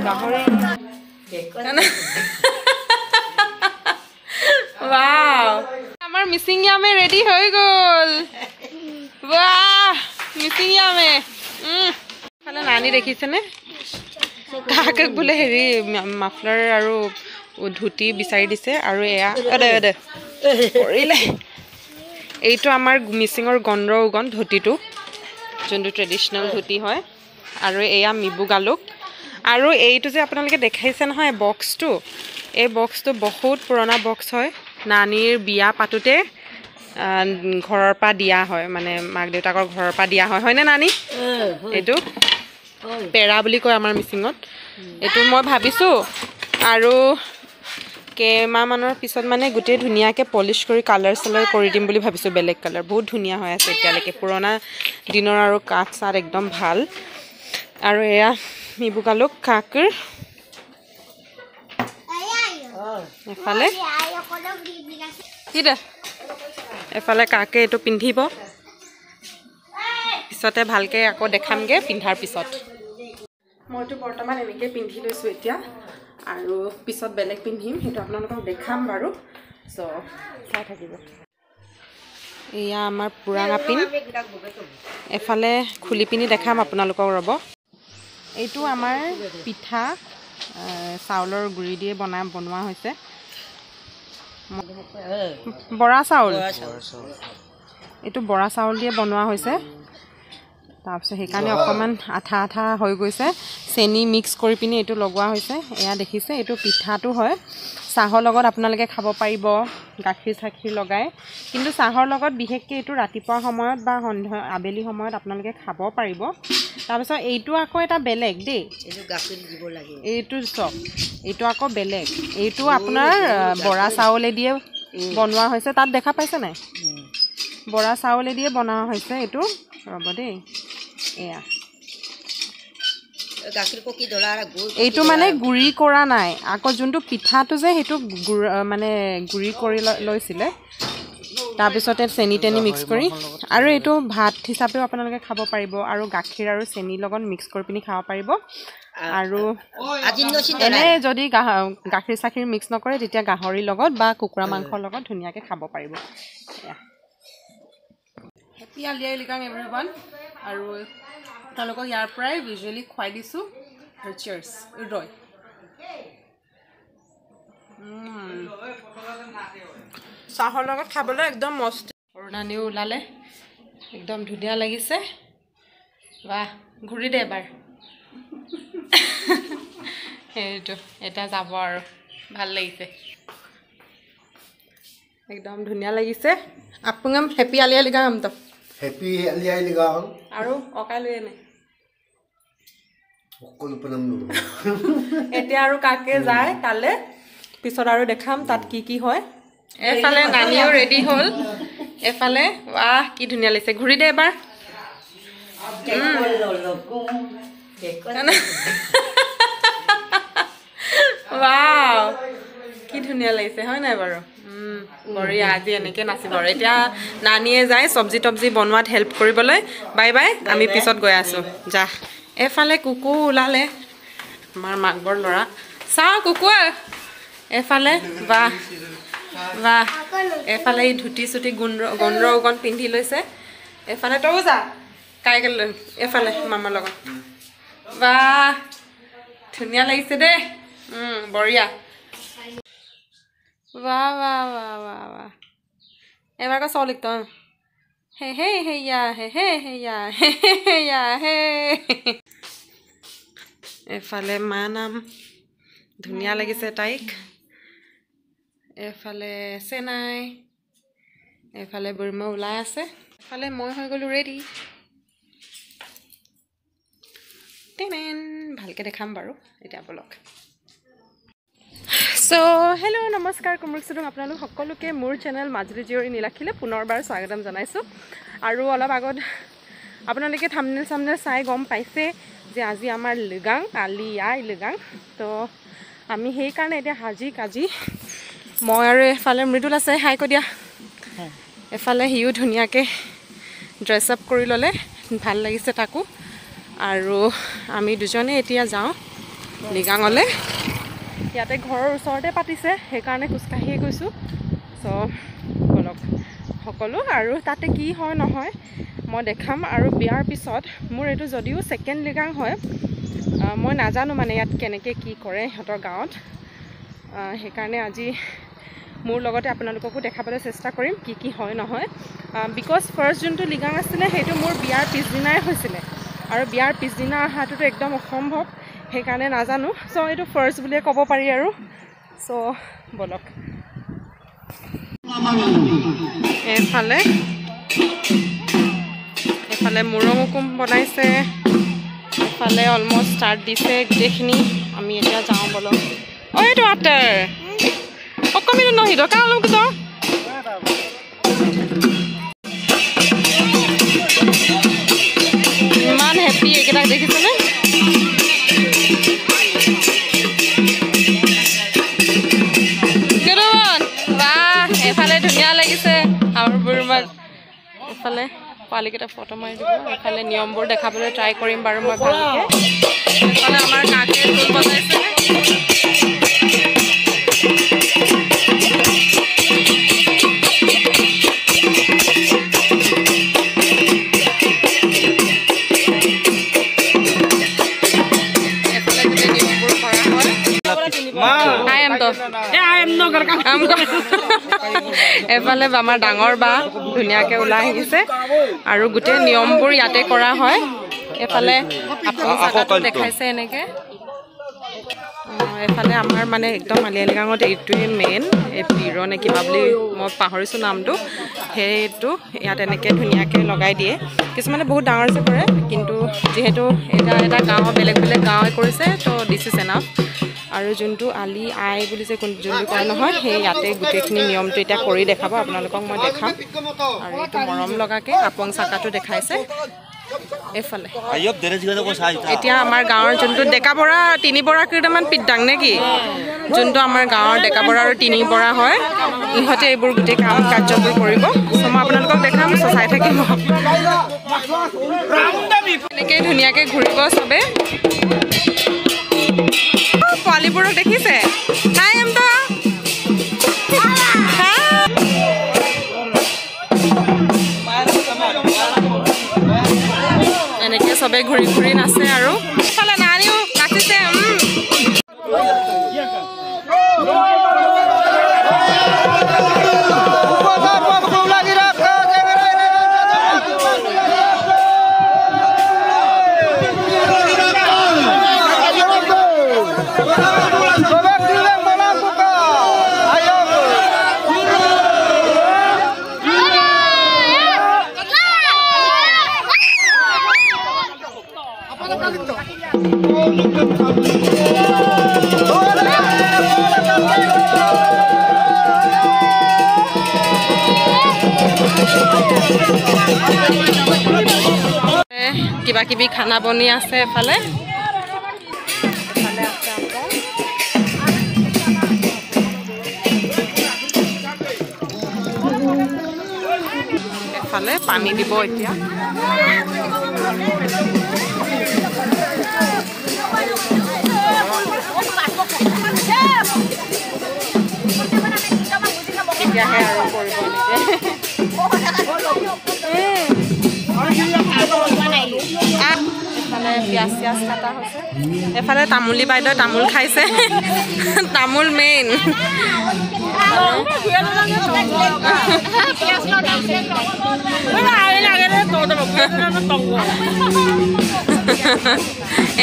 গাহৰি वाव আমাৰ মিসিংয়ামে ৰেডি হয়ে গল বাহ মিসিংয়ামে খালা নানি দেখিছেনে কাকে বলে হেৰি মাফলাৰ আৰু ধুতি বিচাৰি দিছে আৰু এয়া এদে কৰিলে এইটো আমাৰ মিসিংৰ গন্ডৰ উগন ধুতিটো যোনটো ট্ৰেডিশনাল ধুতি হয় আৰু এয়া মিবু গালুক আৰু এইটো যে আপোনালোকে দেখাইছে নহয় বক্সটো এই বক্সটো বহুত পুৰণা বক্স হয় নানিৰ বিয়া পাতোতে ঘৰৰ পৰা দিয়া হয় মানে মাক দেউতাকৰ ঘৰৰ পৰা দিয়া হয় হয়নে নানি এইটো পেৰা বুলি কয় আমাৰ মিচিঙত এইটো মই ভাবিছো আৰু কেমা মানৰ পিছত মানে গুটে ধুনিয়াকে পলিশ কৰি কালাৰ সালাৰ কৰি দিম বুলি ভাবিছো বেলেগ কালাৰ বহুত ধুনিয়া হৈ আছে এতিয়ালৈকে পুৰণা দিনৰ আৰু কাঠ সাৰ একদম ভাল আৰু এয়া মিবু গালুক কাকৰ এফালে কিদা এফালে কাকে এটো পিন্ধিব পিছতে ভালকে আকৌ দেখামগে পিন্ধাৰ পিছত মইতো বৰ্তমান এনেকে পিন্ধি লৈছো এতিয়া আৰু পিছত বেলেগ পিন্ধিম হেতু আপোনালোকক দেখাম বাৰু সো চাই থাকিব এয়া আমাৰ পুৰাঙা পিন এফালে খুলি পিনি দেখাম আপোনালোকক ৰব এইটো আমাৰ পিঠা চাউলৰ গুৰি দিয়ে বনোৱা হৈছে বৰা চাউল এইটো বৰা চাউল দিয়ে বনোৱা হৈছে তাৰপিছত সেইকাৰণে অকমান আঠা আঠা হৈ গৈছে চেনি মিক্স কৰি পিনি এইটো লগোৱা হৈছে এয়া দেখিছে এইটো পিঠাটো হয় চাহৰ লগত আপোনালোকে খাব পাৰিব গাখীৰ চাখীৰ লগাই কিন্তু চাহৰ লগত বিশেষকৈ এইটো ৰাতিপুৱা সময়ত বা সন্ধ্যা আবেলি সময়ত আপোনালোকে খাব পাৰিব তাৰপিছত এইটো আকৌ এটা বেলেগ দেই এইটো গাখীৰ দিব লাগে এইটো চক এইটো আকৌ বেলেগ এইটো আপোনাৰ বৰা চাউলে দিয়ে বনোৱা হৈছে তাত দেখা পাইছে নাই বৰা চাউলে দিয়ে বনোৱা হৈছে এইটো ৰব দেই এয়া গাখীৰ পকি ধলা এইটো মানে গুৰি কৰা নাই আকৌ যোনটো পিঠাটো যে হেতু মানে গুৰি কৰি লৈছিলে তাৰপিছতে চেনি টেনি মিক্স কৰি আৰু এইটো ভাত হিচাপেও আপোনালোকে খাব পাৰিব আৰু গাখীৰ আৰু চেনি লগত মিক্স কৰি পিনি খাব পাৰিব আৰু এনে যদি গাখীৰ চাখীৰ মিক্স নকৰে তেতিয়া গাহৰি লগত বা কুকুৰা মাংসৰ লগত ধুনিয়াকে খাব পাৰিব হেপি আলিয়াই লিগাং এভৰিৱান আৰু আপোনালোকক ইয়াৰ পৰাই ভিজুৱেলি খুৱাই দিছোঁ চিয়াৰ্ছ ৰয় চাহৰ লগত খাবলৈ একদম মস্ত অৰুণানিও ওলালে একদম ধুনীয়া লাগিছে বাহ ঘূৰি দে এবাৰ সেইটো এটা যাব আৰু ভাল লাগিছে একদম ধুনীয়া লাগিছে আপুঙম হেপি আলিয়াই লিগাং তো হেপি আলিয়াই লিগাং আৰু অকাই লৈ এনে অকল পনাম নো এতিয়া আৰু কাকে যায় তালে পিছত আৰু দেখাম তাত কি কি হয় এফালে নানিও ৰেডি হল এফালে বাহ কি ধুনীয়া লাগিছে ঘূৰি দে এবাৰ वाव কি ধুনীয়া লাগিছে হয় নাই বাৰু বঢ়িয়া আজি এনেকে নাচিব আৰু এতিয়া নানিয়ে যায় সবজি টবজি বনোৱাত হেল্প কৰিবলৈ বাই বাই আমি পিছত গৈ আছো যা এফালে কুকু ওলালে আমাৰ মাকবৰ লৰা চাও কুকু এফালে বাহ বাহ এফালে ধুতি চুটি গন্ডৰ উগন পিন্ধি লৈছে এফালে তও যা কাইকেল এফালে মামাৰ লগত বাহ ধুনীয়া লাগিছে দে বঢ়িয়া वाह वाह वाह वाह वाह एबार का सौ लिखता हूँ हे या हे या हे एफाले माँ नाम धुनिया लगिसे ताइक एफाले सेनाई एफाले बुरमा उलाई आसे एफाले মই হৈ গলো ৰেডি টেন ভালকে দেখাম বাৰু এটা blog So hello namaskar kumruksidung apnalok সকলোকে মোৰ চেনেল মাজুলী জিয়ৰী নীলাখিলে পুনৰবাৰ স্বাগতম জনাইছো আৰু অলপ আগত আপোনালোকে থাম্বনেল চাই গম পাইছে যে আজি আমাৰ লিগাং আলিয়াই লিগাং তো আমি সেই কাৰণে এতিয়া হাজি কাজি মই আৰু এফালে মৃদুল আছে হাই ক দিয়া এফালে হিউ ধুনিয়াকে ড্ৰেছ আপ কৰি ললে ভাল লাগিছে তাকো আৰু আমি দুজনে এতিয়া যাওঁ লিগাঙলৈ ইয়াতে ঘৰৰ ওচৰতে পাতিছে সেইকাৰণে খোজকাঢ়িয়ে গৈছোঁ চ' বলক সকলো আৰু তাতে কি হয় নহয় মই দেখাম আৰু বিয়াৰ পিছত মোৰ এইটো যদিও ছেকেণ্ড লিগাং হয় মই নাজানো মানে ইয়াত কেনেকৈ কি কৰে সিহঁতৰ গাঁৱত সেইকাৰণে আজি মোৰ লগতে আপোনালোককো দেখাবলৈ চেষ্টা কৰিম কি হয় নহয় বিকজ ফাৰ্ষ্ট যোনটো লিগাং আছিলে সেইটো মোৰ বিয়াৰ পিছদিনাই হৈছিলে আৰু বিয়াৰ পিছদিনা অহাটোতো একদম অসম্ভৱ সেইকাৰণে নাজানো চ' এইটো ফাৰ্ষ্ট বুলিয়ে ক'ব পাৰি আৰু চ' বলক এইফালে মুৰঙুকুম বনাইছে এইফালে অলমষ্ট ষ্টাৰ্ট দিছে গোটেইখিনি আমি এতিয়া যাওঁ বলক ঐ এইটো আটাৰ অকমিটো নহিদ কালক ত ইমান হেপী এইকেইটাক দেখিছেনে এফালে ধুনীয়া লাগিছে আমাৰ বুঢ়ীমাক এফালে পোৱালিকেইটা ফটো মাৰি দিব এফালে নিয়মবোৰ দেখাবলৈ ট্ৰাই কৰিম বাৰু মই ভালকৈ এফালে আমাৰ কাকে ঢোল বজাইছে এফালে আমাৰ ডাঙৰ বা ধুনীয়াকৈ ওলাই আহিছে আৰু গোটেই নিয়মবোৰ ইয়াতে কৰা হয় এফালে আপুনি জাগাটো দেখাইছে এনেকৈ এফালে আমাৰ মানে একদম আলি আই লৃগাঙত এইটোৱে মেইন এই পিৰ নে কিবা বুলি মই পাহৰিছোঁ নামটো সেইটো ইয়াত এনেকৈ ধুনীয়াকৈ লগাই দিয়ে কিছুমানে বহুত ডাঙৰছে কৰে কিন্তু যিহেতু এটা গাঁও বেলেগ বেলেগ গাঁৱে কৰিছে ত' দিছ ইজ এনাফ আৰু যোনটো আলি আই বুলি যে যোনটো কয় নহয় সেই ইয়াতে গোটেইখিনি নিয়মটো এতিয়া কৰি দেখাব আপোনালোকক মই দেখাম আৰু এইটো মৰম লগাকৈ আপং চাকাটো দেখাইছে এইফালে এতিয়া আমাৰ গাঁৱৰ যোনটো ডেকা বৰা তিনি বৰা কেইটামান পিদ্দাং নে কি যোনটো আমাৰ গাঁৱৰ ডেকা বৰা আৰু তিনি বৰা হয় ইহঁতে এইবোৰ গোটেই কাম কাৰ্যবোৰ কৰিব চ' মই আপোনালোকক দেখাম চ' চাই থাকিম এনেকৈ ধুনীয়াকৈ ঘূৰিব চবে পোৱালিবোৰক দেখিছে হাই এমটা এনেকৈ চবে ঘূৰি ঘূৰি নাচে আৰু ইফালে নানিও নাচিছে কিবা কিবি খানা বনি আছে এফালে এফালে পানী দিব এতিয়া এতিয়াহে আৰু কৰিব এফালে পিঁয়াজ চিয়াজ কাটা হৈছে এফালে তামোলী বাইদেউ তামোল খাইছে তামোল মেইন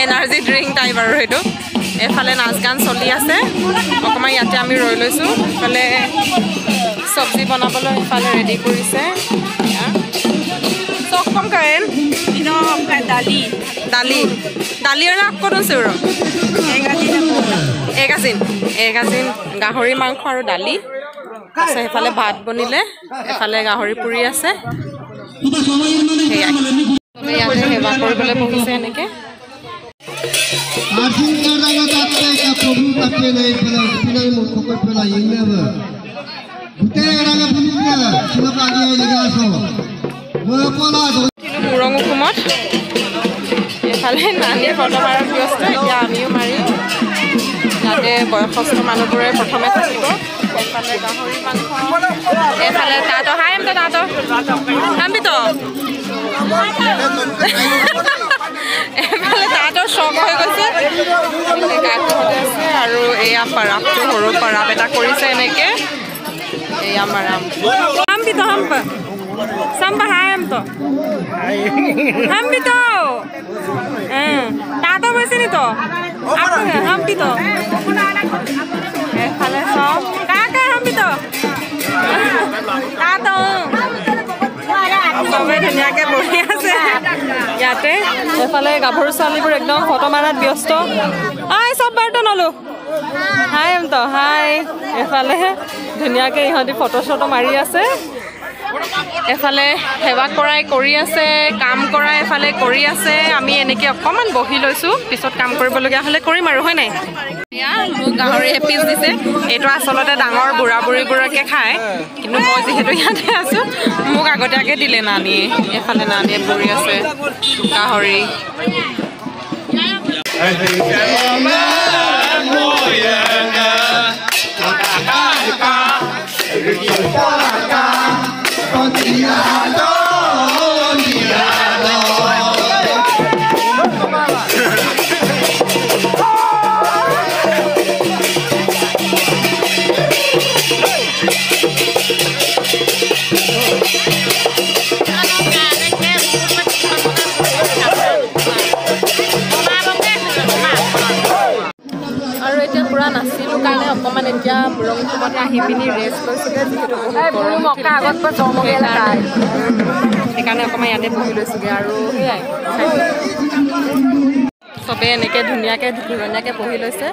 এনাৰ্জি ড্ৰিংক টাইপ আৰু সেইটো এফালে নাচ গান চলি আছে অকণমান ইয়াতে আমি ৰৈ লৈছোঁ এফালে চব্জি বনাবলৈ এফালে ৰেডি কৰিছে চক কম কাৰেন দালি দালি দালিৰ নাক ক'ত আছে আৰু এগাজিন গাহৰি মাংস আৰু দালি তাৰপিছত সেইফালে ভাত বনিলে এফালে গাহৰি পুৰি আছে সেয়াই ইয়াতে সেৱা কৰিবলৈ বহিছে এনেকৈ মুৰঙুকুমত এফালে নানীয়ে ফটো মাৰাত ব্যস্ত এতিয়া আমিও মাৰিম ইয়াতে বয়সস্থ মানুহবোৰে প্ৰথমে থাকিব এফালে গাহৰি মাংস এফালে তাঁত হাই এম তাঁত কাম্পিত এফালে তাঁতৰ চখ হৈ গৈছে কাকহঁতে আছে আৰু এয়া পাৰাপটো সৰু পাৰাপ এটা কৰিছে এনেকৈ এয়া মাৰাম কাম্পিত hump Samba hamto. Hampito. Tato besin itu. Apa ya hampito? Kalau som, kakak hampito. Tato. Sampai ধুনীয়াকে বহি আছে ইয়াতে এফালে গাভৰু ছোৱালীবোৰ একদম ফটো মাৰাত ব্যস্ত আই সব বাৰটো নলো হাই এমতো হাই এফালে ধুনীয়াকে ইহঁতি ফটো চটো মাৰি আছে এফালে সেৱা কৰাই কৰি আছে কাম কৰাই এফালে কৰি আছে আমি এনেকৈ অকণমান বহি লৈছোঁ পিছত কাম কৰিবলগীয়া হ'লে কৰিম আৰু হয় নাই এয়া মোক গাহৰি এপিচ দিছে এইটো আচলতে ডাঙৰ বুঢ়া বুঢ়ীবোৰকে খায় কিন্তু মই যিহেতু ইয়াতে আছোঁ মোক আগতীয়াকৈ দিলে নানীয়ে এফালে নানীয়ে পৰি আছে গাহৰি আৰু এতিয়া পুৰা নাচিলোঁ কাৰণে অকণমান এতিয়া মুৰংঘাটতে আহি পিনি ৰেষ্ট লৈছোঁগৈ যিহেতু সেইকাৰণে অকণমান ইয়াতে বহি লৈছোঁগৈ আৰু সেয়াই চবেই এনেকৈ ধুনীয়াকৈ ধুনীয়াকৈ বহি লৈছে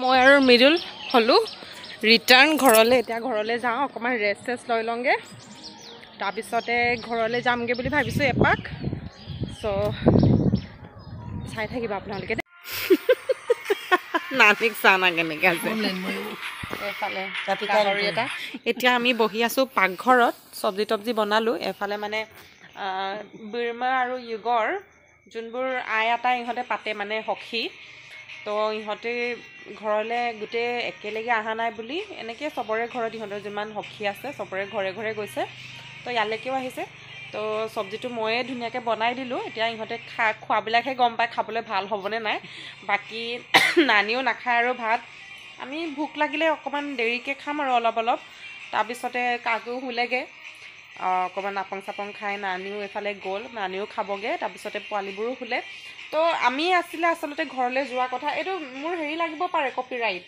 মই আৰু মৃদুল হ'লোঁ ৰিটাৰ্ণ ঘৰলৈ এতিয়া ঘৰলৈ যাওঁ অকণমান ৰেষ্ট চেষ্ট লৈ লওঁগৈ তাৰপিছতে ঘৰলৈ যামগৈ বুলি ভাবিছোঁ এপাক চ' চাই থাকিব আপোনালোকে নানিক চানা কেনেকৈ আছে এফালে গাহৰি এটা এতিয়া আমি বহি আছোঁ পাকঘৰত চব্জি তব্জি বনালোঁ এফালে মানে বিৰমা আৰু যুগৰ যোনবোৰ আই আটা ইহঁতে পাতে মানে সখী তো ইহঁতে ঘৰলৈ গোটেই একেলগে অহা নাই বুলি এনেকৈ চবৰে ঘৰত ইহঁতৰ যিমান সখী আছে চবৰে ঘৰে ঘৰে গৈছে তো ইয়ালৈকেও আহিছে তো চব্জিটো ময়ে ধুনীয়াকৈ বনাই দিলোঁ এতিয়া ইহঁতে খোৱাবিলাকহে গম পায় খাবলৈ ভাল হ'বনে নাই বাকী নানিও নাখায় আৰু ভাত আমি ভোক লাগিলে অকণমান দেৰিকৈ খাম আৰু অলপ অলপ তাৰপিছতে কাকো শুলেগৈ অকণমান নাপং চাপং খাই নানিও এফালে গ'ল নানিও খাবগৈ তাৰপিছতে পোৱালীবোৰো শুলে তো আমি আছিলে আচলতে ঘৰলৈ যোৱা কথা এইটো মোৰ হেৰি লাগিব পাৰে কপিৰাইট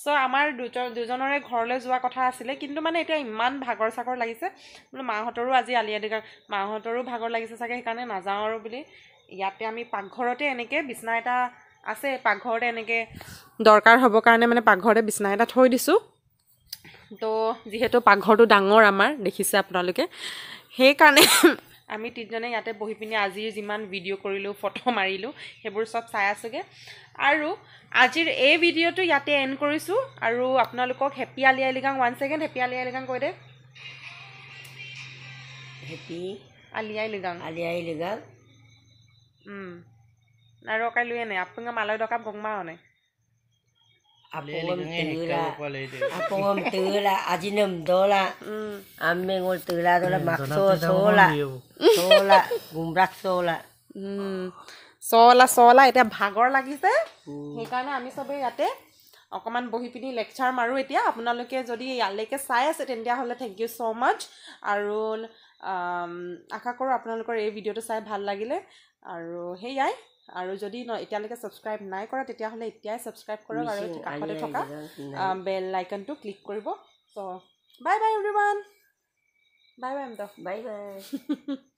চ' আমাৰ দুজনৰে ঘৰলৈ যোৱা কথা আছিলে কিন্তু মানে এতিয়া ইমান ভাগৰ চাগৰ লাগিছে বোলো মাহঁতৰো আজি আলিয়াদিগাং মাহঁতৰো ভাগৰ লাগিছে চাগে সেইকাৰণে নাযাওঁ আৰু বুলি ইয়াতে আমি পাকঘৰতে এনেকৈ বিচনা এটা আছে পাকঘৰতে এনেকৈ দৰকাৰ হ'বৰ কাৰণে মানে পাকঘৰতে বিচনা এটা থৈ দিছোঁ তো যিহেতু পাকঘৰটো ডাঙৰ আমাৰ দেখিছে আপোনালোকে সেইকাৰণে আমি তিনিজনে ইয়াতে বহি পিনি আজিৰ যিমান ভিডিঅ' কৰিলোঁ ফটো মাৰিলোঁ সেইবোৰ চব চাই আছোগৈ আৰু আজিৰ এই ভিডিঅ'টো ইয়াতে এণ্ড কৰিছোঁ আৰু আপোনালোকক হেপী আলি আই লৃগাং 1 ছেকেণ্ড হেপী আলি আই লৃগাং কৈ দে হেপী আলি আই লৃগাং আৰু কাইলৈ এনে আপোনাক মালয় দকাপ গংমা হনে Apong tula ajinum dola amengol tula dola makso sola gumbrak sola চলা এতিয়া ভাগৰ লাগিছে সেইকাৰণে আমি চবেই ইয়াতে অকণমান বহি পিনি লেকচাৰ মাৰোঁ এতিয়া আপোনালোকে যদি ইয়ালৈকে চাই আছে তেতিয়াহ'লে থেংক ইউ ছ' মাছ আৰু আশা কৰোঁ আপোনালোকৰ এই ভিডিঅ'টো চাই ভাল লাগিলে আৰু সেয়াই আৰু যদি এতিয়ালৈকে ছাবস্ক্ৰাইব নাই কৰা তেতিয়াহ'লে এতিয়াই ছাবস্ক্ৰাইব কৰক আৰু কাষতে থকা বেল আইকনটো ক্লিক কৰিব চ' bye bye everyone bye bye bye bye